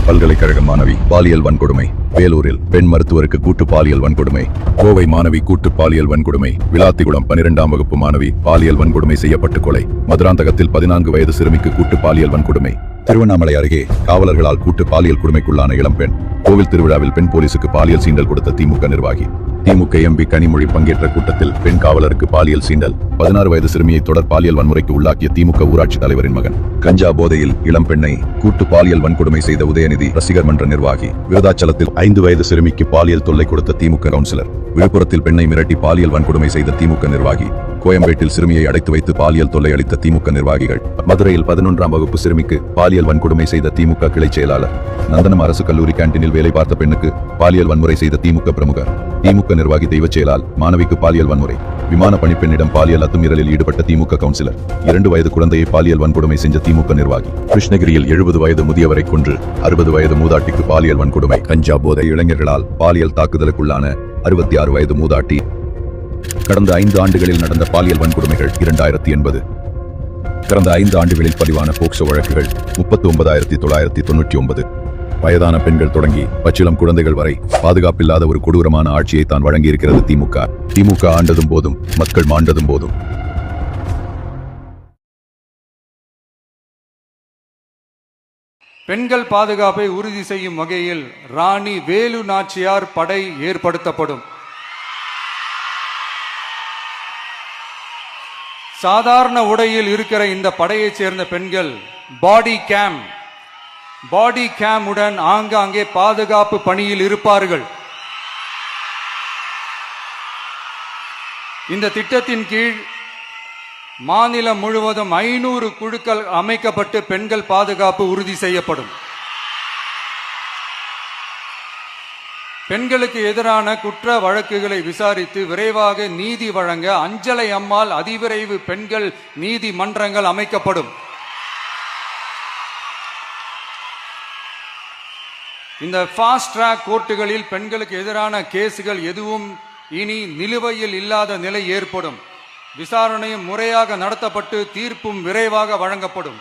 பல்கலைக்கழக மாணவி பாலியல் வன்கொடுமை. வேலூரில் பெண் மருத்துவருக்கு கூட்டு பாலியல் வன்கொடுமை. கோவை மாணவி கூட்டு பாலியல் வன்கொடுமை. விளாத்திகுளம் 12ஆம் வகுப்பு மாணவி பாலியல் வன்கொடுமை செய்யப்பட்டு கொலை. மதுராந்தகத்தில் 14 வயது சிறுமிக்கு கூட்டு பாலியல் வன்கொடுமை. திருவண்ணாமலை அருகே காவலர்களால் கூட்டு பாலியல் கொடுமைக்குள்ளான இளம்பெண். கோவில் திருவிழாவில் பெண் போலீசுக்கு பாலியல் சீண்டல் கொடுத்த திமுக நிர்வாகி. திமுக எம்பி கனிமொழி பங்கேற்ற கூட்டத்தில் பெண் காவலருக்கு பாலியல் சீண்டல். 16 வயது சிறுமியை தொடர் பாலியல் வன்முறைக்கு உள்ளாக்கிய திமுக ஊராட்சி தலைவரின் மகன். கஞ்சா போதையில் இளம் பெண்ணை கூட்டு பாலியல் வன்கொடுமை செய்த உதயநிதி ரசிகர் மன்ற நிர்வாகி. விருதாச்சலத்தில் 5 வயது சிறுமிக்கு பாலியல் தொல்லை கொடுத்த திமுக கவுன்சிலர். விழுப்புரத்தில் பெண்ணை மிரட்டி பாலியல் வன்கொடுமை செய்த திமுக நிர்வாகி. கோயம்பேட்டில் சிறுமியை அடைத்து வைத்து பாலியல் தொல்லை அளித்த திமுக நிர்வாகிகள். மதுரையில் 11ஆம் வகுப்பு சிறுமிக்கு பாலியல் வன்கொடுமை செய்த திமுக கிளை செயலாளர். நந்தனம் அரசு கல்லூரி கேண்டீனில் வேலை பார்த்த பெண்ணுக்கு பாலியல் வன்முறை செய்த திமுக பிரமுகர். திமுக நிர்வாகி தெய்வச் செயலால் மாணவிக்கு பாலியல் வன்முறை. விமான பணிப்பெண்ணிடம் பாலியல் அத்துமீறலில் ஈடுபட்ட திமுக கவுன்சிலர். 2 வயது குழந்தையை பாலியல் வன்கொடுமை செஞ்ச திமுக நிர்வாகி. கிருஷ்ணகிரியில் 70 வயது முதியவரை கொன்று 60 வயது மூதாட்டிக்கு பாலியல் வன்கொடுமை. கஞ்சா போதை இளைஞர்களால் பாலியல் தாக்குதலுக்குள்ளான 66 வயது மூதாட்டி. கடந்த 5 ஆண்டுகளில் நடந்த பாலியல் வன்கொடுமைகள் 2080. கடந்த 5 ஆண்டுகளில் பதிவான போக்சோ வழக்குகள் 39,999. வயதான பெண்கள் தொடங்கி பச்சிளம் குழந்தைகள் வரை பாதுகாப்பில்லாத ஒரு கொடூரமான ஆட்சியை தான் வழங்கியிருக்கிறது திமுக. திமுக ஆண்டதும் போதும், மக்கள் மாண்டதும் போதும். பெண்கள் பாதுகாப்பை உறுதி செய்யும் வகையில் ராணி வேலு நாச்சியார் படை ஏற்படுத்தப்படும். சாதாரண உடையில் இருக்கிற இந்த படையைச் சேர்ந்த பெண்கள் பாடி கேம் உடன் ஆங்காங்கே பாதுகாப்பு பணியில் இருப்பார்கள். இந்த திட்டத்தின் கீழ் மாநிலம் முழுவதும் 500 குழுக்கள் அமைக்கப்பட்டு பெண்கள் பாதுகாப்பு உறுதி செய்யப்படும். பெண்களுக்கு எதிரான குற்ற வழக்குகளை விசாரித்து விரைவாக நீதி வழங்க அஞ்சலை அம்மாள் அதிவிரைவு பெண்கள் நீதிமன்றங்கள் அமைக்கப்படும். இந்த ஃபாஸ்ட் ட்ராக் கோர்ட்டுகளில் பெண்களுக்கு எதிரான கேசுகள் எதுவும் இனி நிலுவையில் இல்லாத நிலை ஏற்படும். விசாரணையும் முறையாக நடத்தப்பட்டு தீர்ப்பும் விரைவாக வழங்கப்படும்.